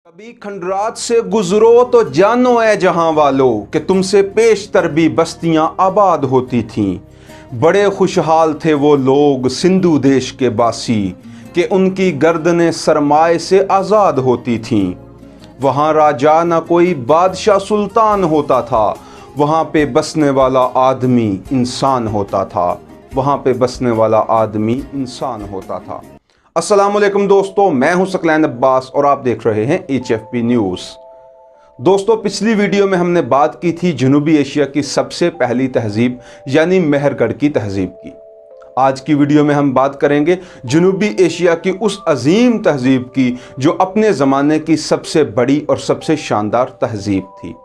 कभी खंडरात से गुजरो तो जानो ए जहां वालों कि तुमसे पेशतर भी बस्तियां आबाद होती थीं। बड़े खुशहाल थे वो लोग सिंधु देश के बासी कि उनकी गर्दनें सरमाए से आज़ाद होती थीं। वहाँ राजा ना कोई बादशाह सुल्तान होता था, वहाँ पे बसने वाला आदमी इंसान होता था। वहाँ पे बसने वाला आदमी इंसान होता था। अस्सलाम वालेकुम दोस्तों, मैं हूं सकलैन अब्बास और आप देख रहे हैं HFP न्यूज़। दोस्तों, पिछली वीडियो में हमने बात की थी जनूबी एशिया की सबसे पहली तहजीब यानी मेहरगढ़ की तहजीब की। आज की वीडियो में हम बात करेंगे जनूबी एशिया की उस अजीम तहजीब की जो अपने ज़माने की सबसे बड़ी और सबसे शानदार तहजीब थी।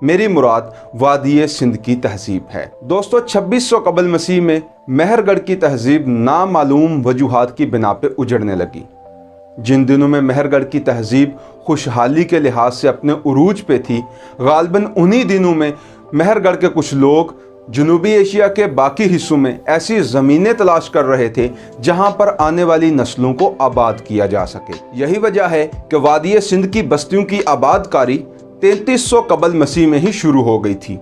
मेरी मुराद वादी सिंध की तहजीब है। दोस्तों, 2600 कबल मसीह में मेहरगढ़ की तहजीब नामालूम वजूहात की बिना पे उजड़ने लगी। जिन दिनों में मेहरगढ़ की तहजीब खुशहाली के लिहाज से अपने उरूज पे थी, गालिबन उन्हीं दिनों में मेहरगढ़ के कुछ लोग जनूबी एशिया के बाकी हिस्सों में ऐसी ज़मीनें तलाश कर रहे थे जहां पर आने वाली नस्लों को आबाद किया जा सके। यही वजह है कि वादी सिंध की बस्तियों की आबादकारी 3300 कबल मसीह में ही शुरू हो गई थी।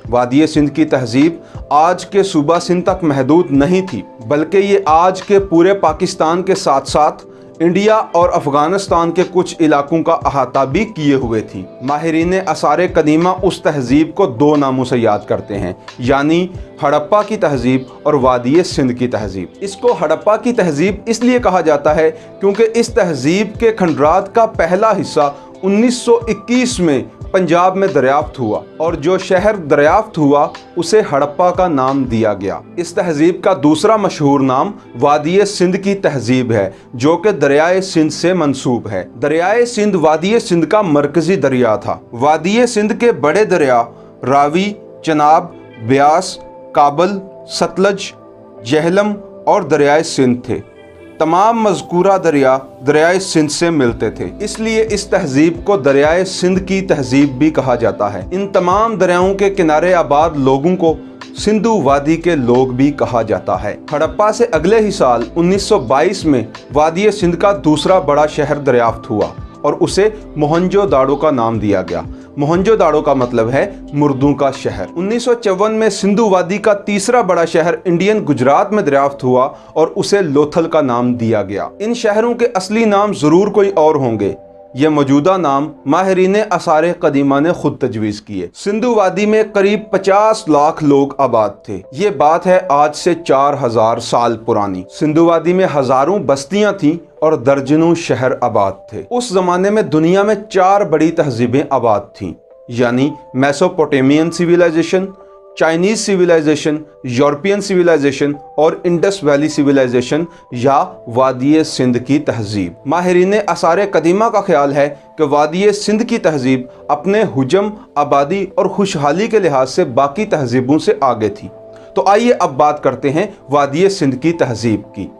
वादी सिंध की तहजीब आज के सूबा सिंध तक महदूद नहीं थी, बल्कि ये आज के पूरे पाकिस्तान के साथ साथ इंडिया और अफगानिस्तान के कुछ इलाकों का अहाता भी किए हुए थी। माहिरीन आसार कदीमा उस तहजीब को दो नामों से याद करते हैं, यानी हड़प्पा की तहजीब और वादी सिंध की तहजीब। इसको हड़प्पा की तहजीब इसलिए कहा जाता है क्योंकि इस तहजीब के खंडरात का पहला हिस्सा 1921 में पंजाब में दरियाफ्त हुआ और जो शहर दरियाफ्त हुआ उसे हड़प्पा का नाम दिया गया। इस तहजीब का दूसरा मशहूर नाम वादी सिंध की तहजीब है, जो कि दरियाए सिंध से मंसूब है। दरियाए सिंध वादी सिंध का मरकजी दरिया था। वादी सिंध के बड़े दरिया रावी, चनाब, ब्यास, काबल, सतलज, जहलम और दरियाए सिंध थे। तमाम मज़कूरा दरिया दरियाए सिंध से मिलते थे, इसलिए इस तहजीब को दरियाए सिंध की तहजीब भी कहा जाता है। इन तमाम दरियाओं के किनारे आबाद लोगों को सिंधु वादी के लोग भी कहा जाता है। हड़प्पा से अगले ही साल 1922 में वादी सिंध का दूसरा बड़ा शहर दरियाफ्त हुआ और उसे मोहनजोदाड़ो का नाम दिया गया। मोहनजोदाड़ो का मतलब है मुर्दों का शहर। 1954 में सिंधु वादी का तीसरा बड़ा शहर इंडियन गुजरात में दरियाफ्त हुआ और उसे लोथल का नाम दिया गया। इन शहरों के असली नाम जरूर कोई और होंगे, ये मौजूदा नाम माहिरीन आसार कदीमा ने खुद तजवीज़ किए। सिंधु वादी में करीब 50 लाख लोग आबाद थे। ये बात है आज से 4000 साल पुरानी। सिंधु वादी में हजारों बस्तियां थीं और दर्जनों शहर आबाद थे। उस जमाने में दुनिया में 4 बड़ी तहजीबें आबाद थीं, यानी Mesopotamian civilisation, Chinese civilisation, European civilisation और इंडस वैली सिविलाइजेशन या वादी सिंध की तहजीब। माहिरीन आसार कदीमा का ख्याल है कि वादी सिंध की तहजीब अपने हुजम, आबादी और खुशहाली के लिहाज से बाकी तहजीबों से आगे थी। तो आइए अब बात करते हैं वादी सिंध की तहजीब की।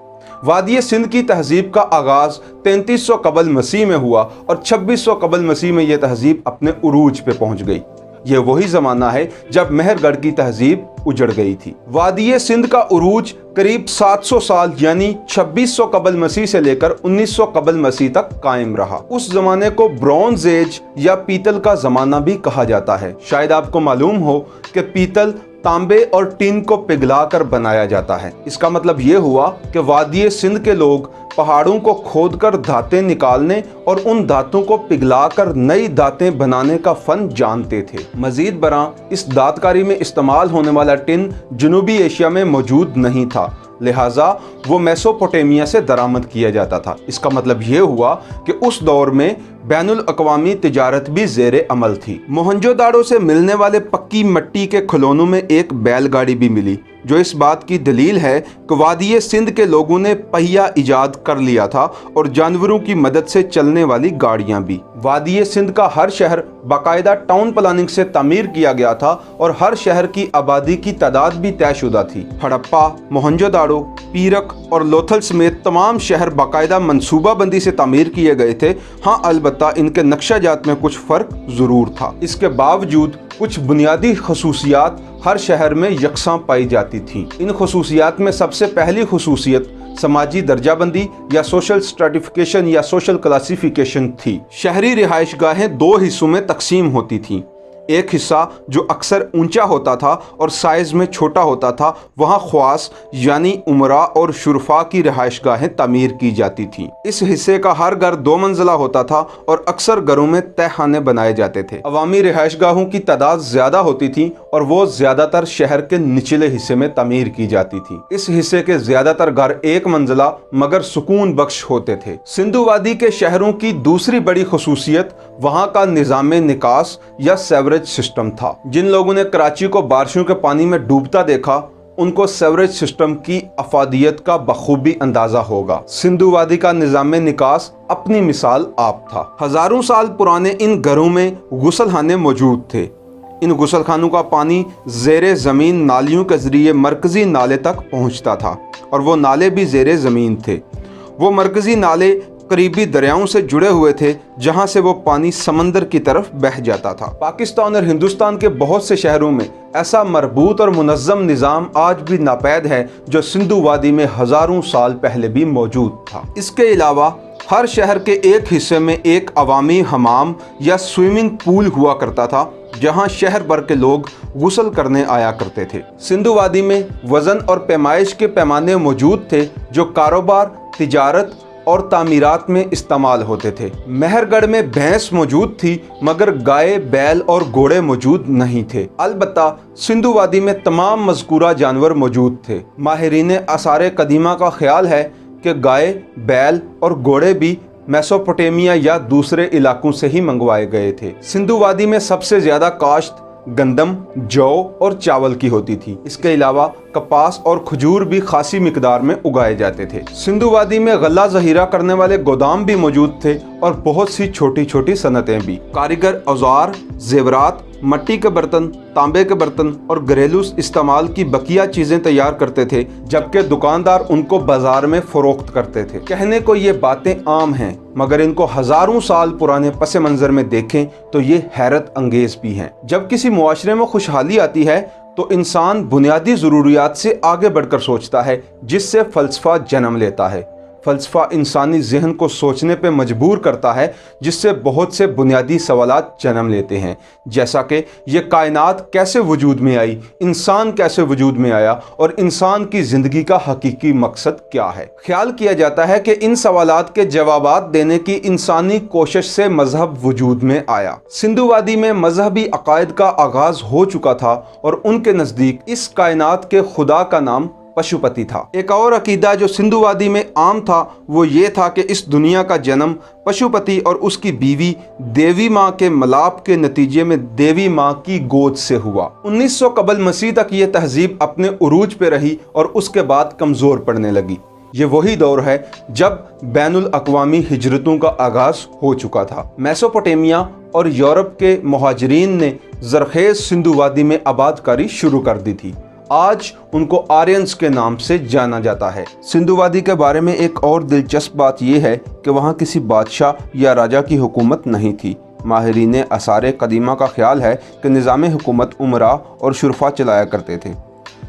वादी सिंध की तहजीब का आगाज़ 3300 कबल मसीह में हुआ और 2600 कबल मसीह में यह तहजीब अपने उरूज पे पहुंच गई। ये वही ज़माना है जब मेहरगढ़ की तहजीब उजड़ गई थी। वादी सिंध का उरूज करीब 700 साल यानी 2600 कबल मसीह से लेकर 1900 कबल मसीह तक कायम रहा। उस ज़माने को ब्रॉन्ज एज या पीतल का ज़माना भी कहा जाता है। शायद आपको मालूम हो कि पीतल तांबे और टीन को पिघलाकर बनाया जाता है। इसका मतलब ये हुआ कि वादी सिंध के लोग पहाड़ों को खोदकर धातें निकालने और उन धातों को पिघलाकर नई दातें बनाने का फन जानते थे। मजीद बरां इस दातकारी में इस्तेमाल होने वाला टिन जनूबी एशिया में मौजूद नहीं था, लिहाजा वो मेसोपोटामिया से दरामद किया जाता था। इसका मतलब ये हुआ कि उस दौर में बैनुल अक़वामी तिजारत भी ज़ेरे अमल थी। मोहनजोदाड़ो से मिलने वाले पक्की मिट्टी के खिलौनों में एक बैलगाड़ी भी मिली, जो इस बात की दलील है कि वादी सिंध के लोगों ने पहिया इजाद कर लिया था और जानवरों की मदद से चलने वाली गाड़ियां भी। वादी सिंध का हर शहर बाकायदा टाउन प्लानिंग से तामीर किया गया था और हर शहर की आबादी की तादाद भी तयशुदा थी। हड़प्पा, मोहनजोदाड़ो, पीरक और लोथल समेत तमाम शहर बाकायदा मनसूबाबंदी से तामीर किए गए थे। हाँ, अलबत्ता इनके नक्शाजात में कुछ फ़र्क ज़रूर था। इसके बावजूद कुछ बुनियादी खसूसियात हर शहर में यकसां पाई जाती थीं। इन खसूसियात में सबसे पहली खसूसियत समाजी दर्जाबंदी या सोशल स्ट्रेटिफिकेशन या सोशल क्लासिफिकेशन थी। शहरी रिहाइशगाहें दो हिस्सों में तकसीम होती थीं। एक हिस्सा जो अक्सर ऊंचा होता था और साइज़ में छोटा होता था, वहाँ ख्वास यानी उमरा और शुरफा की रिहाइशगाहें तामीर की जाती थीं। इस हिस्से का हर घर 2 मंजिला होता था और अक्सर घरों में तहखाने बनाए जाते थे। अवामी रिहाइशगाहों की तादाद ज़्यादा होती थी और वो ज़्यादातर शहर के निचले हिस्से में तामीर की जाती थी। इस हिस्से के ज़्यादातर घर 1 मंजिला मगर सुकून बख्श होते थे। सिंधु वादी के शहरों की दूसरी बड़ी खसूसियत वहाँ का निज़ामे निकास या सेवरेज सिस्टम था। जिन लोगों ने कराची को बारिशों के पानी में डूबता देखा, उनको सेवरेज सिस्टम की अफादियत का बखूबी अंदाजा होगा। सिंधु वादी का निज़ामे निकास अपनी मिसाल आप था। हजारों साल पुराने इन घरों में गुसलखाने मौजूद थे। इन गुसलखानों का पानी ज़ेरे ज़मीन नालियों के ज़रिए मरकज़ी नाले तक पहुँचता था और वो नाले भी ज़ेरे ज़मीन थे। वो मरकज़ी नाले करीबी दरियाओं से जुड़े हुए थे, जहां से वो पानी समंदर की तरफ बह जाता था। पाकिस्तान और हिंदुस्तान के बहुत से शहरों में ऐसा मरबूत और मुनज़्ज़म निज़ाम आज भी नापैद है जो सिंधु वादी में हज़ारों साल पहले भी मौजूद था। इसके अलावा हर शहर के एक हिस्से में एक अवामी हमाम या स्विमिंग पूल हुआ करता था, जहां शहर भर के लोग गुस्ल करने आया करते थे। सिंधु वादी में वज़न और पैमाइश के पैमाने मौजूद थे जो कारोबार, तिजारत और तामीरात में इस्तेमाल होते थे। मेहरगढ़ में भैंस मौजूद थी मगर गाय, बैल और घोड़े मौजूद नहीं थे। अलबत्ता सिंधु वादी में तमाम मज़कूरा जानवर मौजूद थे। माहिरीन आसारे कदीमा का ख्याल है कि गाय, बैल और घोड़े भी मेसोपोटामिया या दूसरे इलाकों से ही मंगवाए गए थे। सिंधु वादी में सबसे ज़्यादा काश्त गंदम, जौ और चावल की होती थी। इसके अलावा कपास और खजूर भी खासी मिकदार में उगाए जाते थे। सिंधु वादी में गल्ला ज़हीरा करने वाले गोदाम भी मौजूद थे और बहुत सी छोटी छोटी सनतें भी। कारीगर औजार, जेवरात, मट्टी के बर्तन, तांबे के बर्तन और घरेलू इस्तेमाल की बकिया चीज़ें तैयार करते थे, जबकि दुकानदार उनको बाजार में फ़रोख्त करते थे। कहने को ये बातें आम हैं, मगर इनको हज़ारों साल पुराने पस मंज़र में देखें तो ये हैरत अंगेज़ भी हैं। जब किसी मुआशरे में खुशहाली आती है तो इंसान बुनियादी ज़रूरियात से आगे बढ़कर सोचता है, जिससे फ़लसफ़ा जन्म लेता है। फ़लसफ़ा इंसानी ज़हन को सोचने पे मजबूर करता है, जिससे बहुत से बुनियादी सवालात जन्म लेते हैं, जैसा कि ये कायनात कैसे वजूद में आई, इंसान कैसे वजूद में आया और इंसान की ज़िंदगी का हकीकी मकसद क्या है। ख्याल किया जाता है कि इन सवालात के जवाबात देने की इंसानी कोशिश से मजहब वजूद में आया। सिंधु वादी में मजहबी अकायद का आगाज़ हो चुका था और उनके नज़दीक इस कायनात के खुदा का नाम पशुपति था। एक और अकीदा जो सिंधु वादी में आम था वो ये था कि इस दुनिया का जन्म पशुपति और उसकी बीवी देवी माँ के मलाप के नतीजे में देवी माँ की गोद से हुआ। 1900 कबल मसीह तक ये तहजीब अपने उरूज पे रही और उसके बाद कमज़ोर पड़ने लगी। ये वही दौर है जब बैनुल अक़वामी हिजरतों का आगाज़ हो चुका था। मेसोपोटामिया और यूरोप के मुहाजिरीन ने ज़रखेज़ सिंधु वादी में आबादकारी शुरू कर दी थी। आज उनको आर्यंस के नाम से जाना जाता है। सिंधु वादी के बारे में एक और दिलचस्प बात यह है कि वहाँ किसी बादशाह या राजा की हुकूमत नहीं थी। माहिरीन आसारे कदीमा का ख्याल है कि निज़ाम हुकूमत उमरा और शुरफा चलाया करते थे।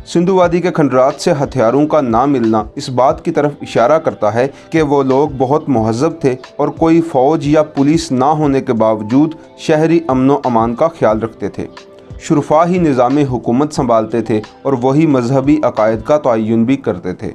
सिंधु वादी के खंडरात से हथियारों का ना मिलना इस बात की तरफ इशारा करता है कि वो लोग बहुत महज़ब थे और कोई फ़ौज या पुलिस ना होने के बावजूद शहरी अमन व अमान का ख्याल रखते थे। शुरफा ही निज़ाम हुकूमत संभालते थे और वही मजहबी अकायद का तयन भी करते थे।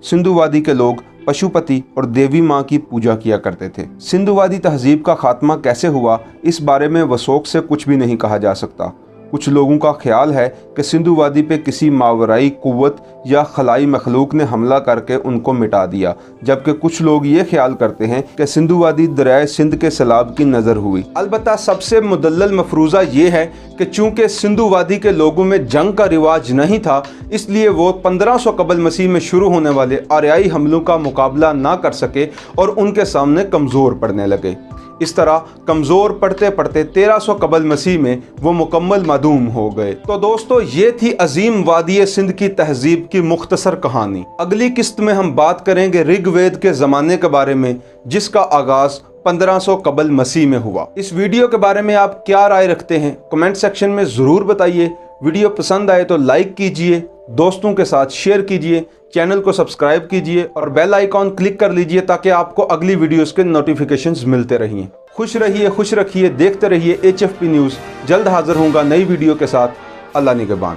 सिंधु वादी के लोग पशुपति और देवी माँ की पूजा किया करते थे। सिंधु वादी तहजीब का खात्मा कैसे हुआ, इस बारे में वसौक से कुछ भी नहीं कहा जा सकता। कुछ लोगों का ख्याल है कि सिंधु वादी पे किसी मावराई कुव्वत या खलाई मखलूक ने हमला करके उनको मिटा दिया, जबकि कुछ लोग ये ख्याल करते हैं कि सिंधु वादी दरियाए सिंध के सैलाब की नज़र हुई। अलबत्ता सबसे मुदल्लल मफरूज़ा ये है कि चूँकि सिंधु वादी के लोगों में जंग का रिवाज नहीं था, इसलिए वो 1500 कबल मसीह में शुरू होने वाले आर्याई हमलों का मुकाबला ना कर सके और उनके सामने कमज़ोर पड़ने लगे। इस तरह कमज़ोर पड़ते पड़ते 1300 कबल मसीह में वो मुकम्मल मादूम हो गए। तो दोस्तों, ये थी अजीम वादी सिंध की तहजीब की मुख्तसर कहानी। अगली किस्त में हम बात करेंगे ऋग्वेद के ज़माने के बारे में, जिसका आगाज़ 1500 कबल मसीह में हुआ। इस वीडियो के बारे में आप क्या राय रखते हैं, कमेंट सेक्शन में ज़रूर बताइए। वीडियो पसंद आए तो लाइक कीजिए دوستوں کے ساتھ شیئر کیجئے، چینل کو سبسکرائب کیجئے اور بیل آئیکن کلک کر لیجئے تاکہ آپ کو اگلی ویڈیوز کے نوٹیفیکیشنز ملتے رہیں۔ خوش رہیے، خوش رکھیے، دیکھتے رہیے HFP نیوز۔ جلد حاضر ہوں گا نئی ویڈیو کے ساتھ۔ اللہ نگہبان۔